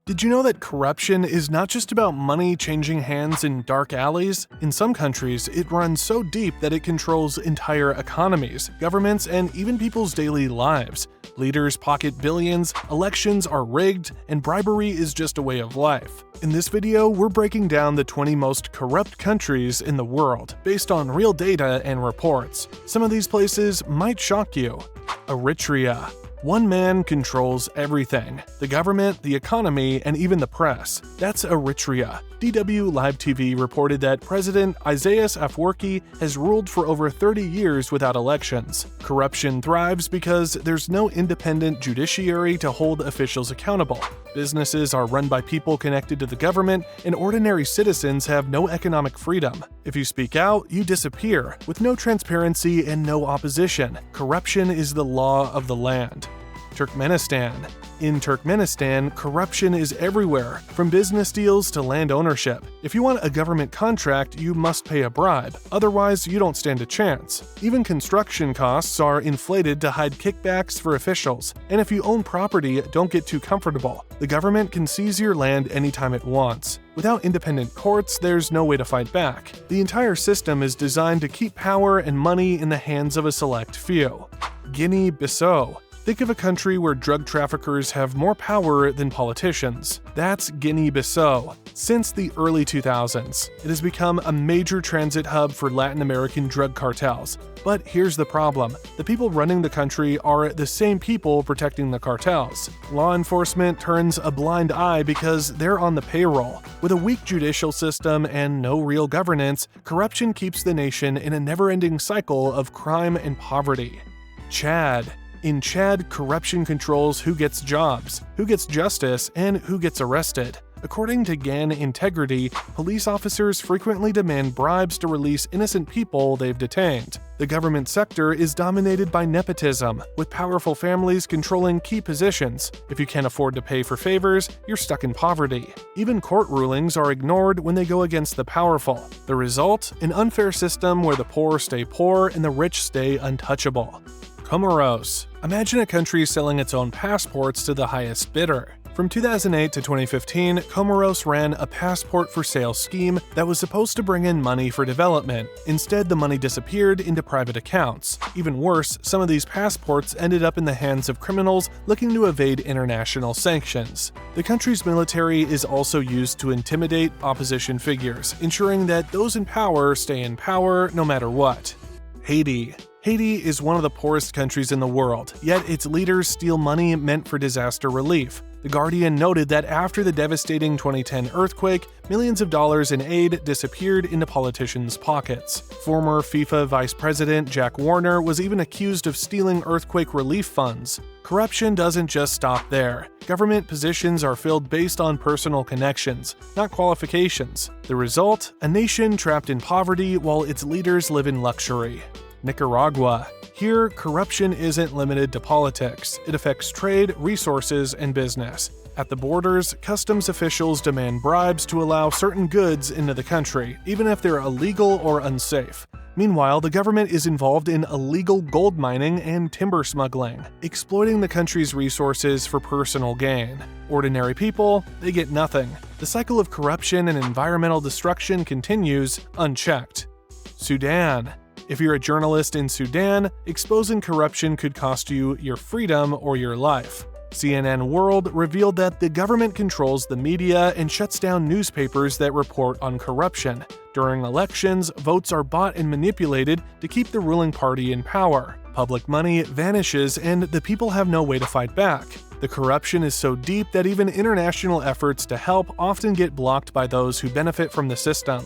Did you know that corruption is not just about money changing hands in dark alleys? In some countries, it runs so deep that it controls entire economies, governments, and even people's daily lives. Leaders pocket billions, elections are rigged, and bribery is just a way of life. In this video, we're breaking down the 20 most corrupt countries in the world, based on real data and reports. Some of these places might shock you. Eritrea. One man controls everything: the government, the economy, and even the press. That's Eritrea. DW Live TV reported that President Isaias Afwerki has ruled for over 30 years without elections. Corruption thrives because there's no independent judiciary to hold officials accountable. Businesses are run by people connected to the government, and ordinary citizens have no economic freedom. If you speak out, you disappear, with no transparency and no opposition. Corruption is the law of the land. Turkmenistan. In Turkmenistan, corruption is everywhere, from business deals to land ownership. If you want a government contract, you must pay a bribe, otherwise you don't stand a chance. Even construction costs are inflated to hide kickbacks for officials, and if you own property, don't get too comfortable. The government can seize your land anytime it wants. Without independent courts, there's no way to fight back. The entire system is designed to keep power and money in the hands of a select few. Guinea-Bissau. Think of a country where drug traffickers have more power than politicians. That's Guinea-Bissau. Since the early 2000s, it has become a major transit hub for Latin American drug cartels. But here's the problem: the people running the country are the same people protecting the cartels. Law enforcement turns a blind eye because they're on the payroll. With a weak judicial system and no real governance, corruption keeps the nation in a never-ending cycle of crime and poverty. Chad. In Chad, corruption controls who gets jobs, who gets justice, and who gets arrested. According to GAN Integrity, police officers frequently demand bribes to release innocent people they've detained. The government sector is dominated by nepotism, with powerful families controlling key positions. If you can't afford to pay for favors, you're stuck in poverty. Even court rulings are ignored when they go against the powerful. The result? An unfair system where the poor stay poor and the rich stay untouchable. Comoros. Imagine a country selling its own passports to the highest bidder. From 2008 to 2015, Comoros ran a passport for sale scheme that was supposed to bring in money for development. Instead, the money disappeared into private accounts. Even worse, some of these passports ended up in the hands of criminals looking to evade international sanctions. The country's military is also used to intimidate opposition figures, ensuring that those in power stay in power no matter what. Haiti. Haiti is one of the poorest countries in the world, yet its leaders steal money meant for disaster relief. The Guardian noted that after the devastating 2010 earthquake, millions of dollars in aid disappeared into politicians' pockets. Former FIFA Vice President Jack Warner was even accused of stealing earthquake relief funds. Corruption doesn't just stop there. Government positions are filled based on personal connections, not qualifications. The result? A nation trapped in poverty while its leaders live in luxury. Nicaragua. Here, corruption isn't limited to politics. It affects trade, resources, and business. At the borders, customs officials demand bribes to allow certain goods into the country, even if they're illegal or unsafe. Meanwhile, the government is involved in illegal gold mining and timber smuggling, exploiting the country's resources for personal gain. Ordinary people, they get nothing. The cycle of corruption and environmental destruction continues unchecked. Sudan. If you're a journalist in Sudan, exposing corruption could cost you your freedom or your life. CNN World revealed that the government controls the media and shuts down newspapers that report on corruption. During elections, votes are bought and manipulated to keep the ruling party in power. Public money vanishes and the people have no way to fight back. The corruption is so deep that even international efforts to help often get blocked by those who benefit from the system.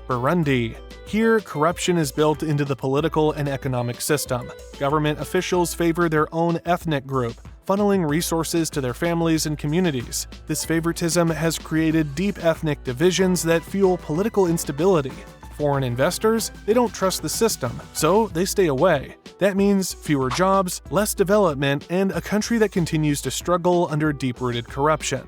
Burundi. Here, corruption is built into the political and economic system. Government officials favor their own ethnic group, funneling resources to their families and communities. This favoritism has created deep ethnic divisions that fuel political instability. Foreign investors, they don't trust the system, so they stay away. That means fewer jobs, less development, and a country that continues to struggle under deep-rooted corruption.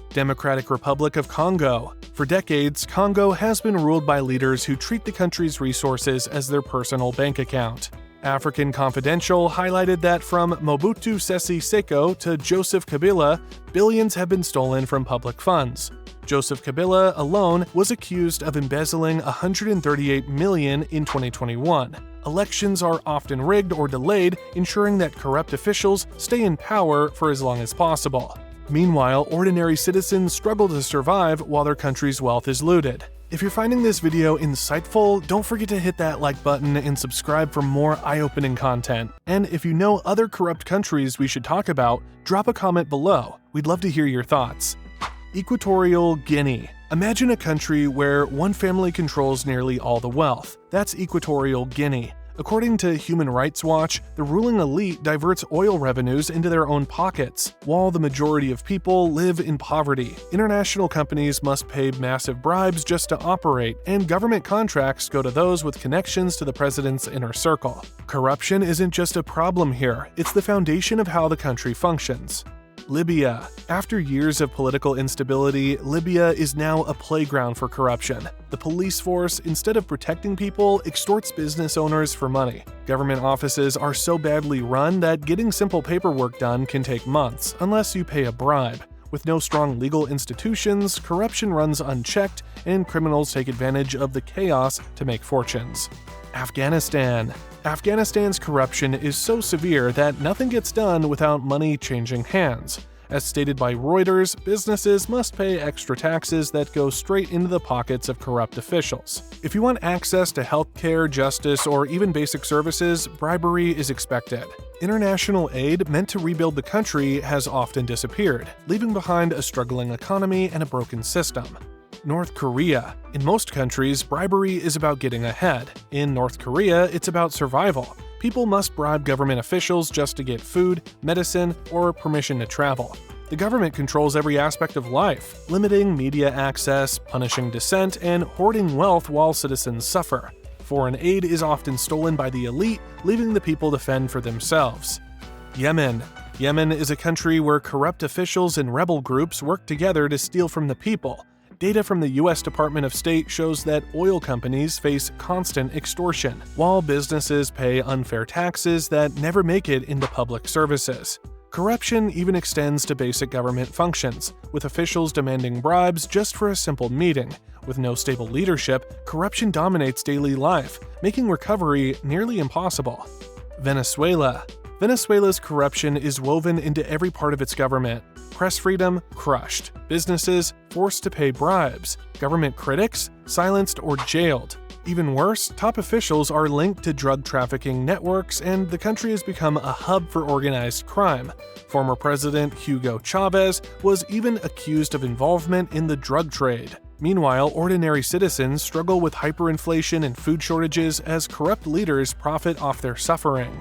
Democratic Republic of Congo. For decades, Congo has been ruled by leaders who treat the country's resources as their personal bank account. African Confidential highlighted that from Mobutu Sese Seko to Joseph Kabila, billions have been stolen from public funds. Joseph Kabila alone was accused of embezzling $138 million in 2021. Elections are often rigged or delayed, ensuring that corrupt officials stay in power for as long as possible. Meanwhile, ordinary citizens struggle to survive while their country's wealth is looted. If you're finding this video insightful, don't forget to hit that like button and subscribe for more eye-opening content. And if you know other corrupt countries we should talk about, drop a comment below. We'd love to hear your thoughts. Equatorial Guinea. Imagine a country where one family controls nearly all the wealth. That's Equatorial Guinea. According to Human Rights Watch, the ruling elite diverts oil revenues into their own pockets, while the majority of people live in poverty. International companies must pay massive bribes just to operate, and government contracts go to those with connections to the president's inner circle. Corruption isn't just a problem here, it's the foundation of how the country functions. Libya. After years of political instability, Libya is now a playground for corruption. The police force, instead of protecting people, extorts business owners for money. Government offices are so badly run that getting simple paperwork done can take months, unless you pay a bribe. With no strong legal institutions, corruption runs unchecked, and criminals take advantage of the chaos to make fortunes. Afghanistan. Afghanistan's corruption is so severe that nothing gets done without money changing hands. As stated by Reuters, businesses must pay extra taxes that go straight into the pockets of corrupt officials. If you want access to healthcare, justice, or even basic services, bribery is expected. International aid meant to rebuild the country has often disappeared, leaving behind a struggling economy and a broken system. North Korea. In most countries, bribery is about getting ahead. In North Korea, it's about survival. People must bribe government officials just to get food, medicine, or permission to travel. The government controls every aspect of life, limiting media access, punishing dissent, and hoarding wealth while citizens suffer. Foreign aid is often stolen by the elite, leaving the people to fend for themselves. Yemen. Yemen is a country where corrupt officials and rebel groups work together to steal from the people. Data from the U.S. Department of State shows that oil companies face constant extortion, while businesses pay unfair taxes that never make it into public services. Corruption even extends to basic government functions, with officials demanding bribes just for a simple meeting. With no stable leadership, corruption dominates daily life, making recovery nearly impossible. Venezuela. Venezuela's corruption is woven into every part of its government. Press freedom crushed, businesses forced to pay bribes, government critics silenced or jailed. Even worse, top officials are linked to drug trafficking networks, and the country has become a hub for organized crime. Former President Hugo Chavez was even accused of involvement in the drug trade. Meanwhile, ordinary citizens struggle with hyperinflation and food shortages as corrupt leaders profit off their suffering.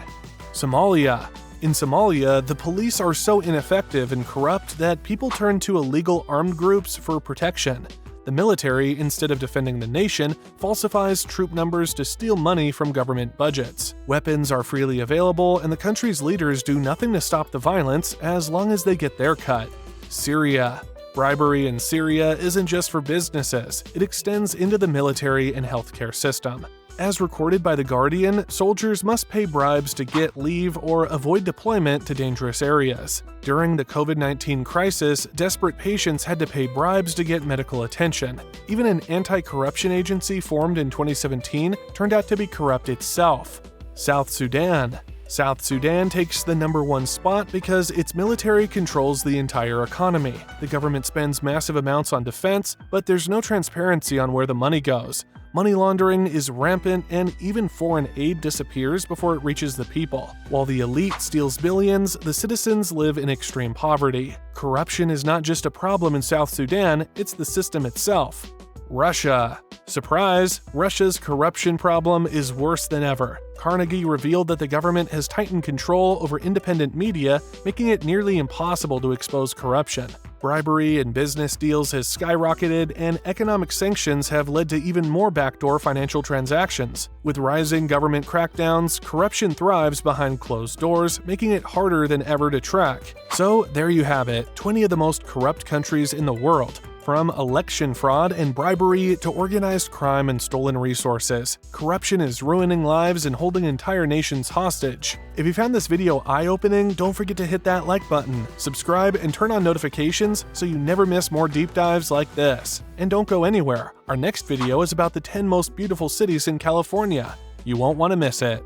Somalia. In Somalia, the police are so ineffective and corrupt that people turn to illegal armed groups for protection. The military, instead of defending the nation, falsifies troop numbers to steal money from government budgets. Weapons are freely available, and the country's leaders do nothing to stop the violence as long as they get their cut. Syria. Bribery in Syria isn't just for businesses, it extends into the military and healthcare system. As recorded by The Guardian, soldiers must pay bribes to get leave or avoid deployment to dangerous areas. During the COVID-19 crisis, desperate patients had to pay bribes to get medical attention. Even an anti-corruption agency formed in 2017 turned out to be corrupt itself. South Sudan. South Sudan takes the #1 spot because its military controls the entire economy. The government spends massive amounts on defense, but there's no transparency on where the money goes. Money laundering is rampant, and even foreign aid disappears before it reaches the people. While the elite steals billions, the citizens live in extreme poverty. Corruption is not just a problem in South Sudan, it's the system itself. Russia. Surprise! Russia's corruption problem is worse than ever. Carnegie revealed that the government has tightened control over independent media, making it nearly impossible to expose corruption. Bribery in business deals has skyrocketed, and economic sanctions have led to even more backdoor financial transactions. With rising government crackdowns, corruption thrives behind closed doors, making it harder than ever to track. So there you have it, 20 of the most corrupt countries in the world. from election fraud and bribery to organized crime and stolen resources. Corruption is ruining lives and holding entire nations hostage. If you found this video eye-opening, don't forget to hit that like button, subscribe, and turn on notifications so you never miss more deep dives like this. And don't go anywhere. Our next video is about the 10 most beautiful cities in California. You won't want to miss it.